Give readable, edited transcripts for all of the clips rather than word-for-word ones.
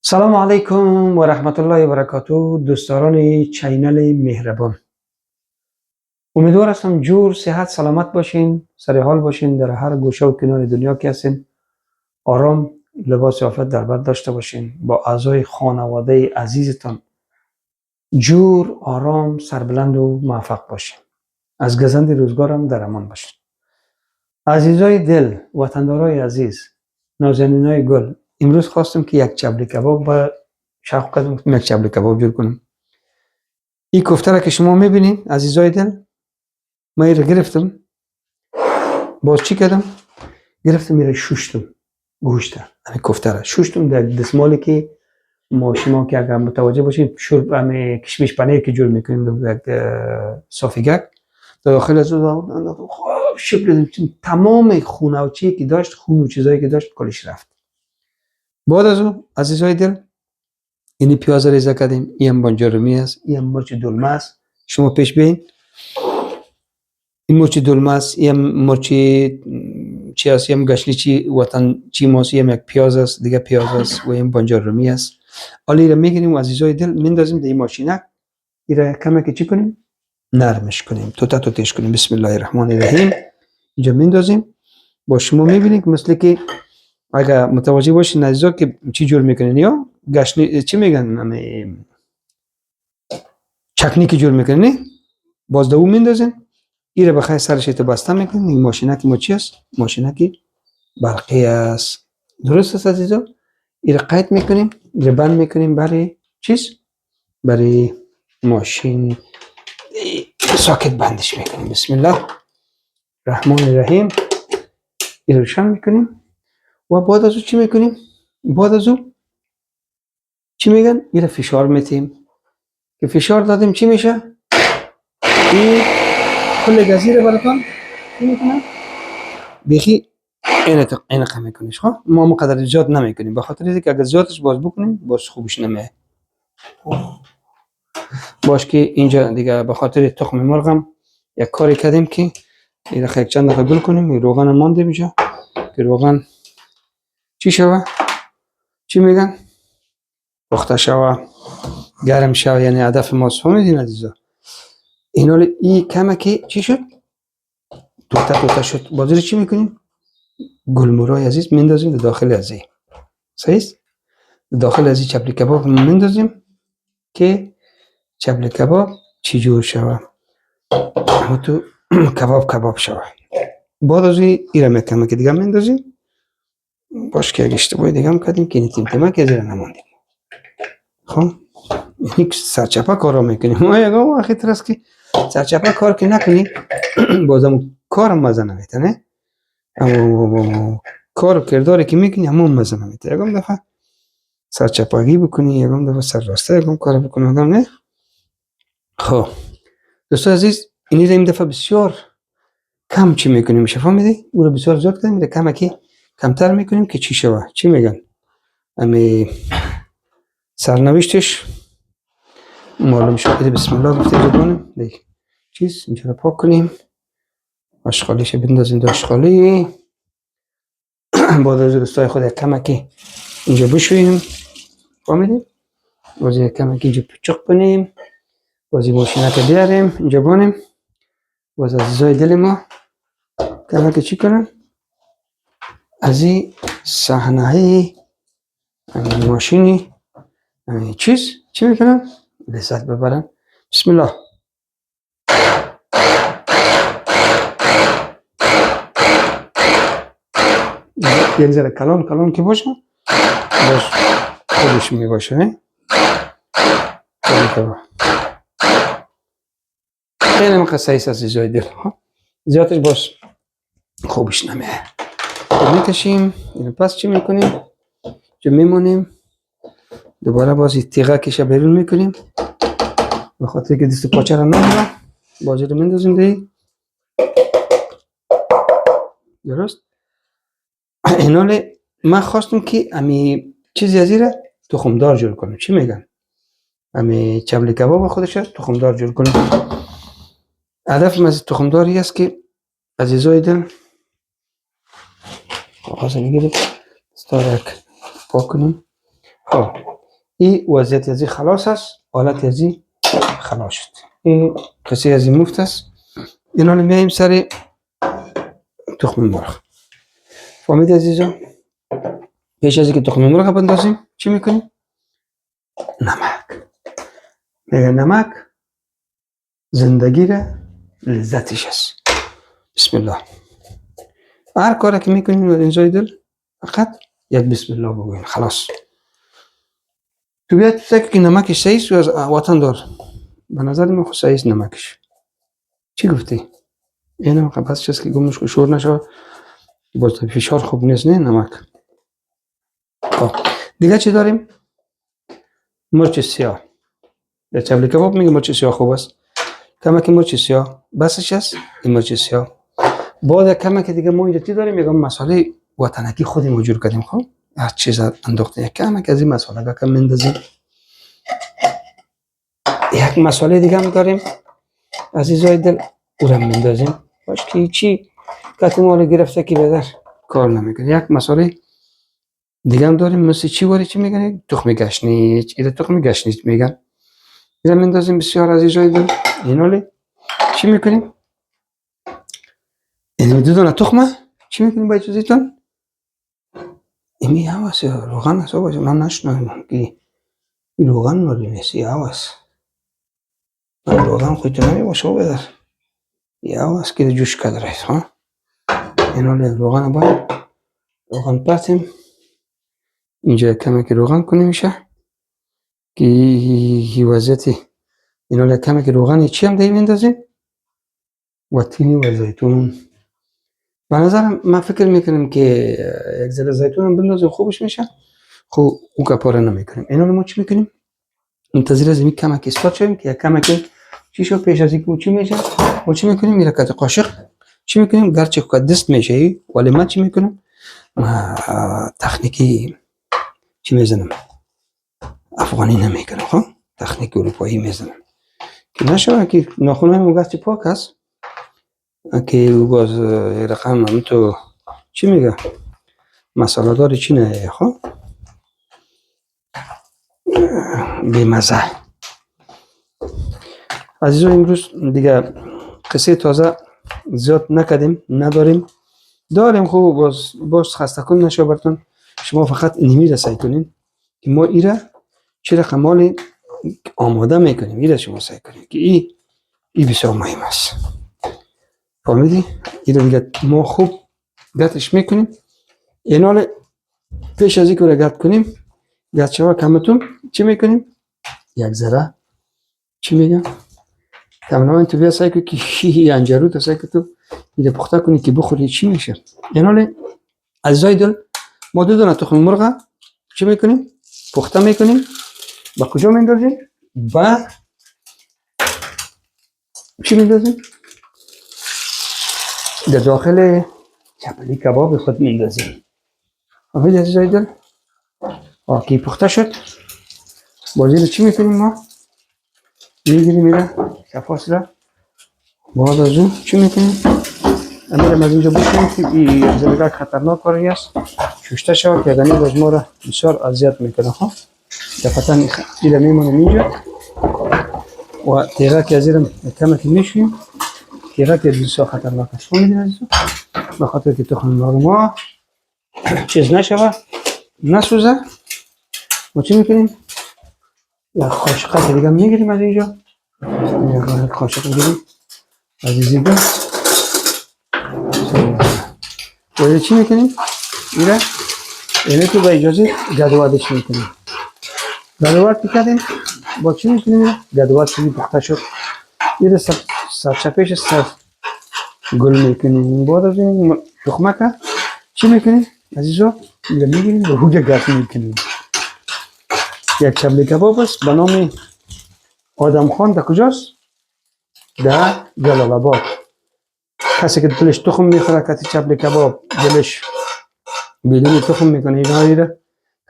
سلام علیکم و رحمت الله و برکاته دوستداران چینل مهربان. امیدوار هستم جور صحت سلامت باشین، سر حال باشین، در هر گوشه و کنار دنیا که هستین آرام لباس عافیت در بر داشته باشین، با اعضای خانواده عزیزتان جور آرام سربلند و موفق باشین، از گزند روزگارم در امان باشین. عزیزای دل، وطندارای عزیز، نازنینای گل، امروز خواستم که یک چبلی کباب با شوق کردم یک چبلی کباب جور کنم. این کوفته را که شما میبینین عزیزای دل، من این را گرفتم، باز چی کردم؟ گرفتم این را شوشتم، گوشت همین کوفته را شوشتم در دستمالی که ما شما که اگر متوجه باشید شرب همین کشمیش پنیر که جور میکنیم در صافیگک در داخل از اون خوب شکل تمام خونه و چیزی که داشت، خون و چیزایی که داشت کلش رفت. بعد از اون عزیزای دل این پیاز ریزه کردیم، این بانجارومی است، این مرچ دلمه است. شما پیش بیاین، این مرچ دلمه است، این مرچ چی است، این گشنی چی وطن چی ماست، این یک پیاز است، دیگه پیاز است و این بانجارومی است. حالا این را میگیریم و عزیزای دل میندازیم در این ماشینک، این را کمی که چی کنیم؟ نرمش کنیم، توتش کنیم. بسم الله الرحمن الرحیم. اینجا میندازیم. با شما میبینید مثل که اگر متوجه باشین عزیزا که چی جور میکنین، یا گشنی چی میگن، چکنی که جور میکنین، باز دو میندازین. این را بخیر سرش تو بسته میکنین. این ماشینک ما چی است؟ ماشینک برقی است. درست است عزیزا؟ این را قید میکنیم، این را بند میکنیم برای چیز؟ برای ماشین ساکت بندش میکنیم. بسم الله الرحمن الرحیم. این روشن میکنیم و بعد از او چی میکنیم؟ بعد از او چی میگن؟ این را فشار میتیم که فشار دادیم چی میشه؟ این کل گزیره براتون چی میکنم؟ بیخی اینقه میکنیش. خب ما مقدر زیاد نمیکنیم به خاطر اینکه اگر زیادش باز بکنیم باز خوبش نمیه. باش که اینجا دیگه به خاطر تخم مرغم یک کاری کردیم که این را یک چند دقیقه گل کنیم. این روغن مانده میشه که روغن چی شوه؟ چی میگن؟ پخته شوه، گرم شوه، یعنی هدف ماست. فهمیدین عزیزا؟ این حال این کمه که چی شد؟ توته شد. بازی چی میکنیم؟ گلمرای عزیز میندازیم در داخل ازی. صحیح است؟ داخل ازی چپلی کباب میندازیم که چپلی کباب چی جور شوه، اما تو کباب شوه. بعد از این را میکنم که دیگه میندازیم. باش که اگه اشتباهی دیگه هم کردیم که این تیمه که زیر نماندیم. خب این سرچپه کارا میکنیم. ما یکم وقتی ترس که سرچپه کار که نکنی بازم کارم مزه نمیده، نه؟ اما کار و کرداری که میکنی همون مزه نمیده. یکم دفعه سرچپگی بکنی، یکم دفعه سر راسته یکم کار بکنی آدم، نه؟ خب دوستان عزیز، این دفعه بسیار کم چی میکنیم، میشه فهمیدی؟ او رو بسیار زیاد کنیم، میره کمکی کمتر میکنیم که چی شوه. چی میگن؟ امی سرنوشتش معلوم شد. بسم الله گفته جبانم دیگه چیز اینجا رو پاک کنیم، آشغالیش بندازیم در آشغالی. بعد از دوستای خود یک کمکی اینجا بشوییم، فهمیدید؟ باز یک کمکی اینجا پچق کنیم، باز این ماشینک بیاریم اینجا بانیم. باز عزیزای دل ما کمکی چی کنن؟ از این صحنه های ماشینی چیز چی میکنن؟ لذت ببرن. بسم الله. یک ذره کلان که باشه باش خودش میباشه، نه؟ خیلی مقصه ایست از عزیزای دل، زیادش باش خوبش نمیه. میکشیم اینو پس چی میکنیم؟ جو میمونیم دوباره بازی تیغه کشه بیرون میکنیم به خاطر که دست پاچه رو نمیره. بازی رو میندازیم دی. درست؟ اینال من خواستم که امی چیزی از ایره تخمدار جور کنم. چی میگن؟ امی چبلی کباب خودش تخمدار جور کنم. هدفم از تخمداری است که عزیزای دل کاغذ میگیرید استارک پاک کنیم. خب این وضعیت ازی خلاص است، حالت ازی خلاص شد. این قصه ازی مفت است. اینا میایم سر تخم مرغ. فهمید عزیزان؟ پیش از اینکه تخم مرغ بندازیم چی میکنیم؟ نمک. میگه نمک زندگی را لذتش است. بسم الله. هر کاری که میکنیم در اینجای دل فقط یک بسم الله بگوین خلاص. تو بیاد فکر که نمکش صحیح است و از وطن دار. به نظر من خود صحیح است نمکش. چی گفتی؟ اینم بس چیز که گمش که شور نشه باز فشار خوب نیست نه نمک. دیگه چی داریم؟ مرچ سیاه. در چبلی کباب میگه مرچ سیاه خوب است. کمک مرچ سیاه بسش است این مرچ سیاه. بعد کمک دیگه ما اینجا چی داریم؟ میگم مساله وطنکی خودی موجود کردیم. خب هر چیز انداختیم کمک از این مساله کم میندازیم. یک مساله دیگه هم داریم عزیزای دل اونم میندازیم. باش که چی کتی مال گرفته که بدر کار نمیکنه. یک مساله دیگه هم داریم مثل چی واری چی میگن؟ تخم گشنیج. ایده تخم گشنیج میگن. ایده میندازیم بسیار عزیزای دل. اینالی چی میکنیم؟ این دو دانه تخمه چی میکنیم با اجازهتون؟ ایمی هواس روغن هست باشه من نشنم که این روغن مالی نیست یه هواس من روغن خودتو نمی باشه بدر یه هواس که جوش کد رایست ها اینالی روغن باید روغن پرتیم اینجا کمی که روغن کنیم میشه که این وضعیتی اینالی کمی که روغن چی هم دهی میندازیم و تینی و زیتون. به نظرم من فکر میکنم که یک ذره زیتون هم بندازیم خوبش میشه. خب او کپاره نمیکنیم. اینالی ما چی میکنیم؟ منتظر از این کمک استارت شدیم که یک کمک چی شو پیش از اینکه چی میشه ما چی میکنیم؟ میره کت قاشق چی میکنیم؟ گرچه که دست میشه ولی من چی میکنم؟ تکنیکی چی میزنم؟ افغانی نمیکنم. خب تکنیک اروپایی میزنم که نشوه که ناخونهای مگرچه پاک هست که باز رقم هم تو چی میگه؟ مساله داری چی نه خب بیمزه. عزیزو امروز دیگه قصه تازه زیاد نکردیم داریم خوب باز خسته کن نشو براتون. شما فقط اینمی را سعی کنین که ما ایره چه رقمالی آماده میکنیم ایره شما سعی کنین که ای بسیار مهم است. فهمیدی؟ ایره دیگه ما خوب گتش میکنیم اینال پیش از اینکه گت کنیم گت شما کمتون چی میکنیم؟ یک ذره چی میگم؟ تمام تو بیا سعی کنی که انجرو تو سعی کنی تو ایده پخته کنی که بخوری چی میشه. اینال عزیزای دل ما دو دانه تخم مرغ چی میکنیم؟ پخته میکنیم. با کجا میندازیم؟ با چی میندازیم؟ در داخل چپلی کباب خود میندازیم. آفید عزیزای دل آکی پخته شد بازی رو چی میکنیم ما؟ میگیریم میره شفاس را بعد از اون چی میکنیم؟ امیرم از اینجا بکنیم که این زلگاه خطرناک کاری است شوشته شود که اگرنی باز ما را بسیار اذیت میکنه. ها دفتن ایره میمونیم اینجا و تیغه که از ایرم کمه که میشویم تیغه که بسیار خطرناک است. فهمیدین عزیزو؟ به خاطر که تخم مرغ ما چیز نشوه نسوزه ما چی میکنیم؟ یک قاشقه دیگه میگیریم از اینجا یک قاشق میگیریم از اینجا و چی میکنیم؟ ایره اینه که با اجازه گدوادش میکنیم. گدواد که کردیم با چی میکنیم؟ گدواد چیزی پخته شد ایره سرچپش سر گل میکنیم. بعد از این تخمه که چی میکنیم؟ عزیزو ایره میگیریم به هوگه گرد میکنیم. یک چبلی کباب است به نام آدم خان در کجاست؟ در جلال آباد. کسی که دلش تخم میخوره کسی چبلی کباب دلش بدون تخم میکنه اینا ایره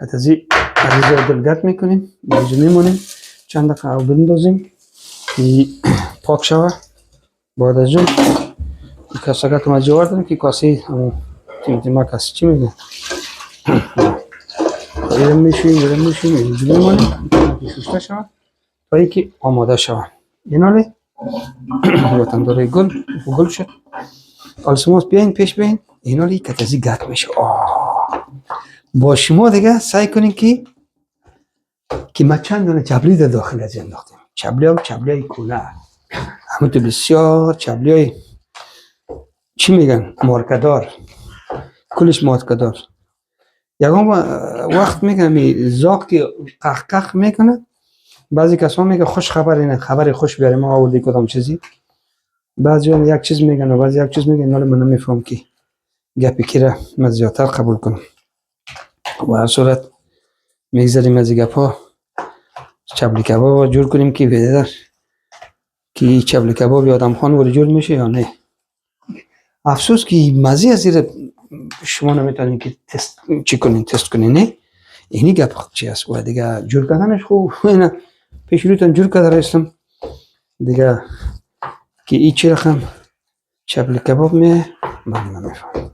کت از این عزیزای دلگت میکنیم اینجا میمونیم چند دقیقه او بندازیم پاک شوه. بعد از اون کاسه گتم از جوار داریم که کاسه همون تیمه کسی چی میگه ایرم میشیم اینجا بمانیم که شسته شود تا اینکه آماده شود. اینالی وطندار گل شد. آلسماس بیاین پیش بیاین. اینالی کتازی گرد میشه. با شما دیگه سعی کنین که ما چند دونه چبلی در داخل از انداختیم. چبلی های کونه همون تو بسیار چبلی های چی میگن مارکدار، کلش مارکدار. یکم وقت میگم زاق که قق میکنه. بعضی کسان میگه خوش خبر اینه، خبر خوش بیاریم ما آوردی کدام چیزی. بعضی هم یک چیز میگن و بعضی یک چیز میگن. حالا من نمیفهم که گپی کی را من زیادتر قبول کنم. و هر صورت میگذاریم از گپا. چبلی کباب جور کنیم که بیدر که چبلی کباب آدم خان ولی جور میشه یا نه. افسوس که مزه از زیر شما نمیتونین که تست کنین نه. اینی گپ چی است و دیگه جور کردنش خوب نه. پیش رویتان جور کرده رستم دیگه که ای چی رقم چبلی کباب من نمیفهم.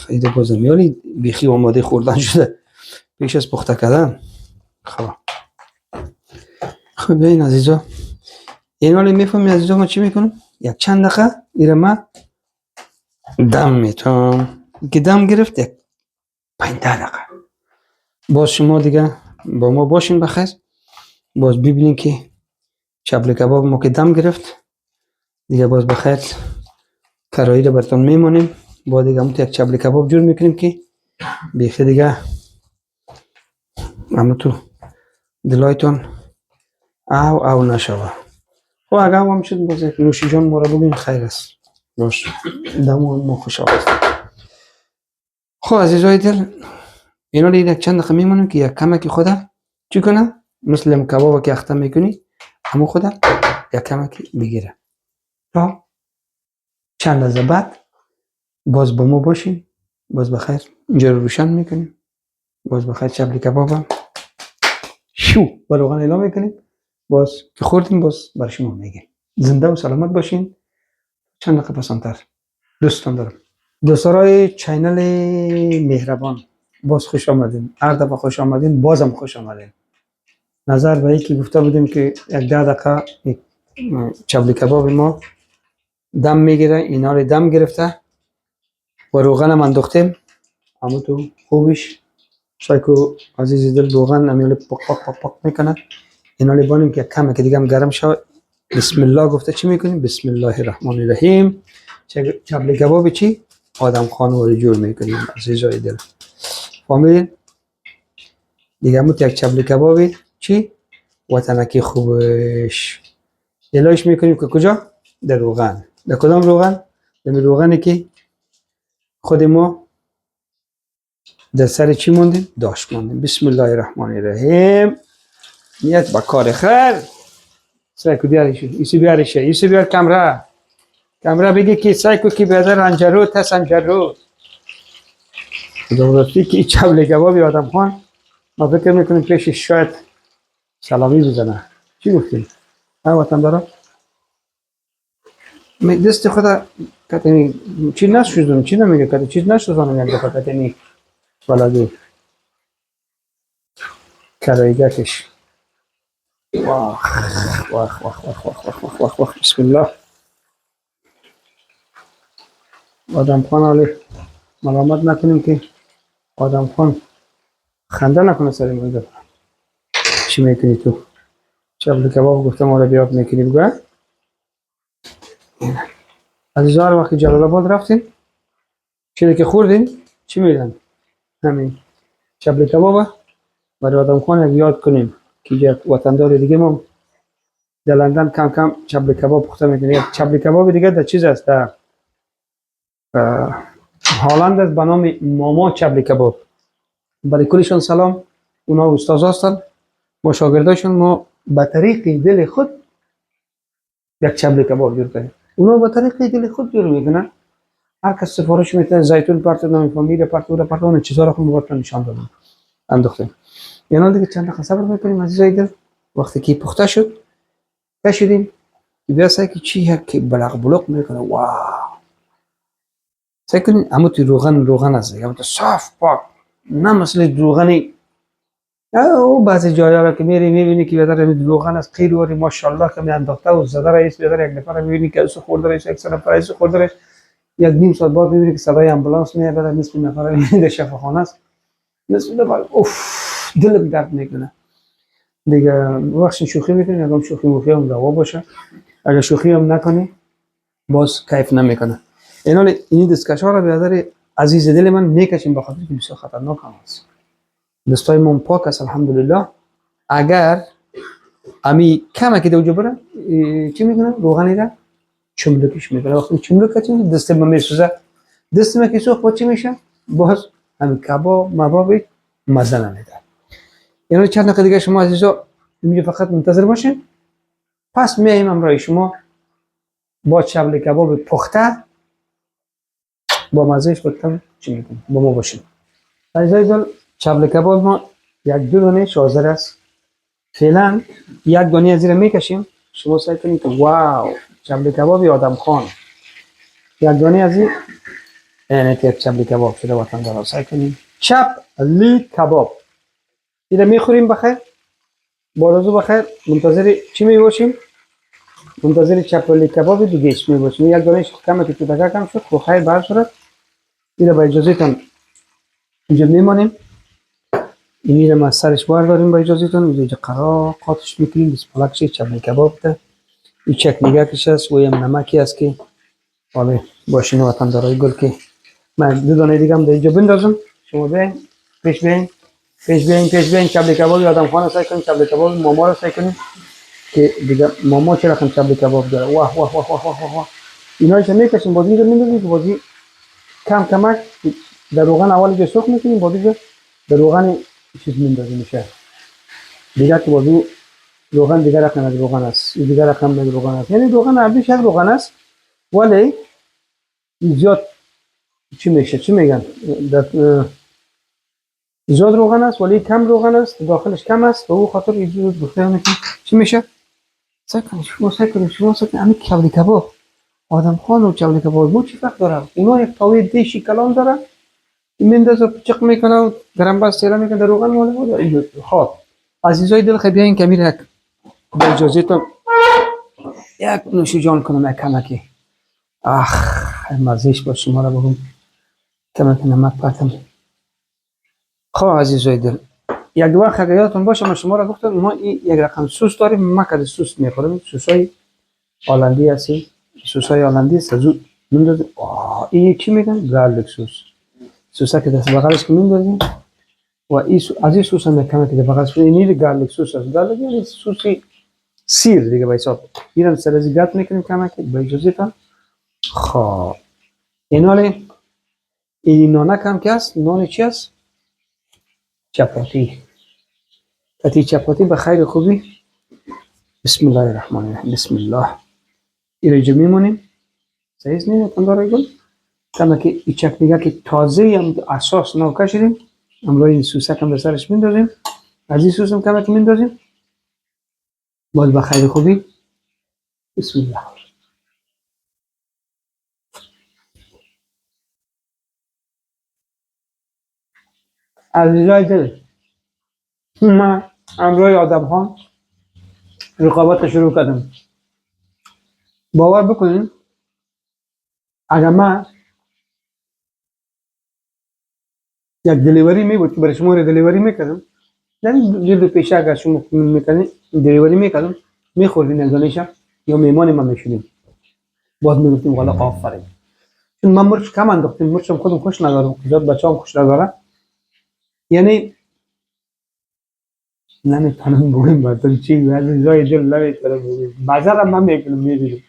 ایده بازم یالی بیخی آماده خوردن شده پیش از پخته کردن. خب بین عزیزا این حالی میفهمی عزیزا ما چی میکنم. یک چند دقیقه ایره ما دم میتونم که دم گرفت یک 5 دقیقه باز شما دیگه با ما باشین بخیر. باز ببینین که چبلی کباب ما که دم گرفت دیگه باز بخیر کرایی رو براتون میمونیم. با دیگه همون یک چبلی کباب جور میکنیم که بیخی دیگه همون تو دلایتون او نشوه. خب اگه هم شد باز یک نوشی جان ما رو بگین خیر است. باش دمون ما خوش آقاست. خب عزیزای دل اینا رو یک چند دقیقه میمونیم که یک کمکی خودم چی کنه مثل کباب که اخته میکنی همون خودم یک کمکی بگیره تا چند لحظه بعد باز با ما باشین. باز بخیر اینجا رو روشن میکنیم. باز بخیر چبلی کبابم شو با روغن اعلام میکنیم. باز که خوردیم باز بر شما میگیم. زنده و سلامت باشین. چند دقیقه پسانتر دوستان دارم. دوستارای چینل مهربان باز خوش آمدین. هر دفعه خوش آمدین بازم خوش آمدین. نظر به اینکه گفته بودیم که یک 10 دقیقه چبلی کباب ما دم میگیره. اینا رو دم گرفته و روغن هم انداختیم. اما تو خوبش شایکو عزیزی دل روغن امیالی پاک میکنه. اینا رو بانیم که کمه که دیگه هم گرم شد. بسم الله گفته چی میکنیم؟ بسم الله الرحمن الرحیم. چبلی کباب چی؟ آدم خانواری جور میکنیم عزیزای دل. فهمیدین؟ دیگه همون یک چبلی کباب چی؟ وطنکی خوبش الهش میکنیم که کجا؟ در روغن. در کدام روغن؟ در روغنی که خود ما در سر چی موندیم؟ داشت موندیم. بسم الله الرحمن الرحیم. نیت با کار خیر. سایکو بیارش. ایسی بیار کمره بگی که سایکو که بیادر انجرو تس انجرو. دولتی که چبلی کبابی آدم خان ما فکر میکنیم پیشش شاید سلامی بزنه. چی گفتیم؟ وطن دارم دست خدا کتنی چی نشدم چی نمیگه کتی چیز نشدم یک دفعه کتنی بلدی کرایگتش. واخ بسم الله. آدم خان علی ملامت نکنیم که آدم خان خنده نکنه سر ما. چی میکنی تو؟ چبلی کباب گفتم ما رو بیاب میکنی بگوه. عزیزا رو وقتی جلال آباد رفتیم چیزی که خوردیم چی میدن؟ همین چبلی کباب برای آدم خان یاد کنیم که وطندار دیگه ما در لندن کم کم چبلی کباب پخته میکنه. یک چبلی کباب دیگه در چیز است در هالند است به نام ماما چبلی کباب. برای کلشون سلام. اونا استاد هستن. با شاگرداشون ما به طریق دل خود یک چبلی کباب جور کردیم. اونا به طریق دل خود جور میکنن. هر کس سفارش میده زیتون پرتو نمیفهمید پرتو اون چیزا رو خود براتون نشان دادم انداختیم. اینا دیگه چند دقیقه صبر میکنیم عزیزای دل. وقتی که پخته شد کشیدیم بیا سعی که چی یک بلق میکنه. واو سعی کنین اما توی روغن است دیگه، صاف پاک، نه مثل روغنی او بعضی جایا را که میری میبینی که بدر روغن است خیلی وری ماشاءالله که انداخته و زده رئیس بدر یک نفر میبینی که اسو خورده رئیس یک نفر رئیس خورده رئیس یک نیم ساعت بعد میبینی که صدای امبولانس میاد بدر نصف نفر میبینی در شفاخانه است نصف نفر اوف دلم درد میکنه دیگه. وقت شوخی میکنی اگه شوخی مخی هم دوا باشه، اگه شوخی هم نکنی باز کیف نمیکنه. این حال این دستکش ها را به نظر عزیز دل من میکشیم بخاطر که بسیار خطرناک هم است. دستای من پاک است الحمدلله. اگر امی کم که دوجه بره چی میکنه روغنی را چملکش میکنه، وقتی چملک کردی دست من میسوزه، دست من که سوخت با چی میشه باز همین کباب مباب مزه نمیده. یعنی چند دقیقه دیگه شما عزیزا اینجا فقط منتظر باشین، پس میایم امرای شما با چبل کباب پخته با مزهش گفتم چی میکنم با ما باشین. عزیزای دل چبل کباب ما یک دو دانه حاضر است. فعلا یک دانه از زیر میکشیم، شما سعی کنید که واو چبل کباب آدم خان یک دانه از این اینه که چبل کباب شده وطن دارا. سعی کنید چبلی کباب اینو میخوریم بخیر بارزو بخیر. منتظر چی میباشیم؟ منتظر چبلی کباب دیگهش میباشیم. یک دانه کمه که تو دقیقه کم شد خب خیر بر صورت اینو با اجازه تان اینجا میمانیم. اینی رو ما سرش برداریم با اجازه تان اینجا قرار قاطش میکنیم. بسم الله که چبلی کباب ده این چکنیگه کش است و هم نمکی است که حالا باشین وطن دارای گل که من دو دانه دیگه هم در اینجا بندازم. شما بیاین پیش بیاین پیش بیاین چبل کباب آدم خانه سعی کنیم چبل کباب ماما رو سعی کنیم که دیگه ماما چه رقم چبل کباب داره. واه واه واه واه واه واه اینا رو میکشیم بازی اینجا میندازیم که بازی کم کمک در روغن اول جو سرخ میکنیم بازی در روغن چیز میندازیم میشه دیگه که بازی روغن دیگه رقم از روغن است دیگه رقم از روغن است. یعنی روغن عربیش یک روغن است ولی زیاد چی میشه چی میگن در زیاد روغن است ولی کم روغن است داخلش کم است و او خاطر اینجوری گفته میشه چی میشه. سعی کنید همین کباب کباب آدم خان و کباب کباب مو چی فرق داره؟ اونا یک تاوی دیشی کلان داره میندازه چق میکنه و گرم بس تیره میکنه در روغن ولی خب عزیزای دل خیلی بیاین کمی یک با اجازه تون یک نوش جان کنم یک کمکی مزهش با شما را بگم کمک نمک پرتم. خب عزیزای دل یک وقت اگر یادتون باشه من شما را گفتم ما این یک رقم سس داریم ما کد سس میخوریم سسای هلندی هستی سسای هلندی سزو میندازیم. این چی میگن گارلیک سس سوسا که دست بغلش که میندازیم و این از این سس هم کمه که بغلش این گارلیک سس است. گارلیک یعنی سوسی سیر دیگه به حساب اینم سر از گات میکنیم کمه که به اجازه تان. خب این نانک هم که است نان چی است چپاتی کتی چپاتی به خیر خوبی. بسم الله الرحمن الرحیم بسم الله اینجا میمونیم سعیز نیست داره گل کما که این چکنیگه که تازه هم اساس نو کشیدیم امروز این سوسک هم به سرش میندازیم از این سوس هم کما که میندازیم باز به خیر خوبی. بسم الله عزیزای دل من امروز آدم ها رقابت شروع کردم. باور بکنین اگر من یک دلیوری می بود که برای شما دلیوری میکردم نه جلد پیشه اگر شما میکنین دلیوری میکردم میخوردین یک دانشه یا میمان ما میشدیم باز میگفتیم والا آفرین چون من مرچ کم انداختیم مرچم خودم خوش ندارم زیاد بچه‌ام خوش نداره یعنی نمیتونم بگم براتون چی عزیزای دل نمیتونم بگم بازارم من میکنم میبینم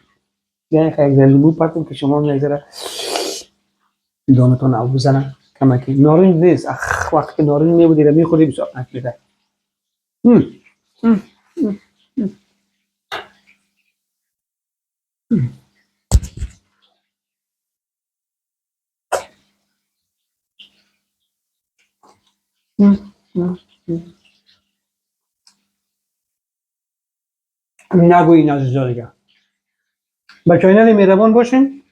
یعنی خیلی لیمو پرتم که شما میذاره دانتون او بزنم کما که نارنج نیست وقتی نارنج میبودی رو میخوری بسیار نکلیده نگوین عزیزا دیگه با چینل مهربان باشین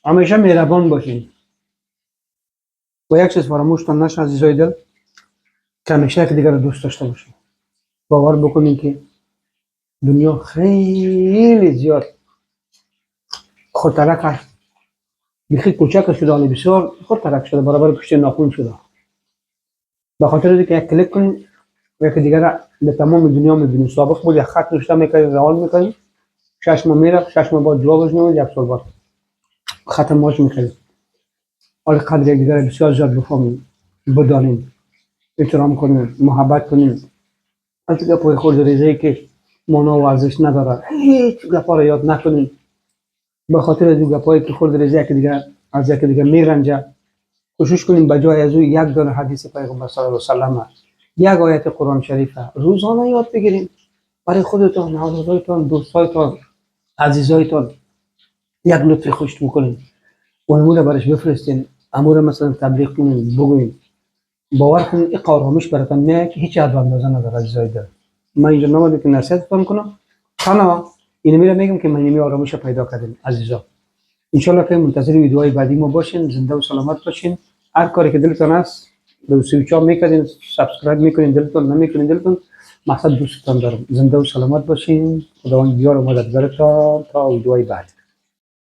همیشه مهربان باشین و یک چیز فراموشتان نشه عزیزای دل، که همیشه یک دیگر رو دوست داشته باشین. باور بکنین که دنیا خیلی زیاد خودترک است، بیخی کوچک شده، حالی بسیار خودترک شده، برابر پشت ناخن شده. به خاطر اینکه یک کلیک کنین یکی دیگر را به تمام دنیا می‌بینید. سابق بود یک خط نوشته می‌کردید، رئال می‌کنید، 6 ماه میرفت، 6 ماه بعد جوابش نمی‌داد، یک سال بعد ختم ماش می‌کردید. حال قدر یک دیگر بسیار زیاد بفهمید، بدانید، احترام کنید، محبت کنید. از گپ‌های خرد ریزی که معنا و ارزش نداره هیچ گپا را یاد نکنید. به خاطر از این گپایی که خرد ریزی که دیگر از یک دیگر میرنجه، کوشش کنیم به جای از او یک دانه حدیث پیغمبر صلی الله علیه و سلم، یک آیت قرآن شریف روزانه یاد بگیریم. برای خودتان، اولادتان، دوستایتان، عزیزایتان یک لطف خوش بکنین و امور برش بفرستین، امور مثلا تبلیغ کنین، بگوین. باور کنین این آرامش براتون میاد که هیچ حد و اندازه نداره عزیزای دل. من اینجا نماده که نصیحتتان کنم، تنها اینو میرم میگم که من اینو آرامش پیدا کردم عزیزا. ان شاء الله که منتظر ویدیوهای بعدی ما باشین. زنده و سلامت باشین. هر کاری که دلتون است دو سویچ ها میکنین، سابسکرایب میکنین، دلتون نمیکنین، دلتون مقصد دوستتان دارم. زنده و سلامت باشین. خداوند یار و مددگارتان تا ویدیوهای بعد.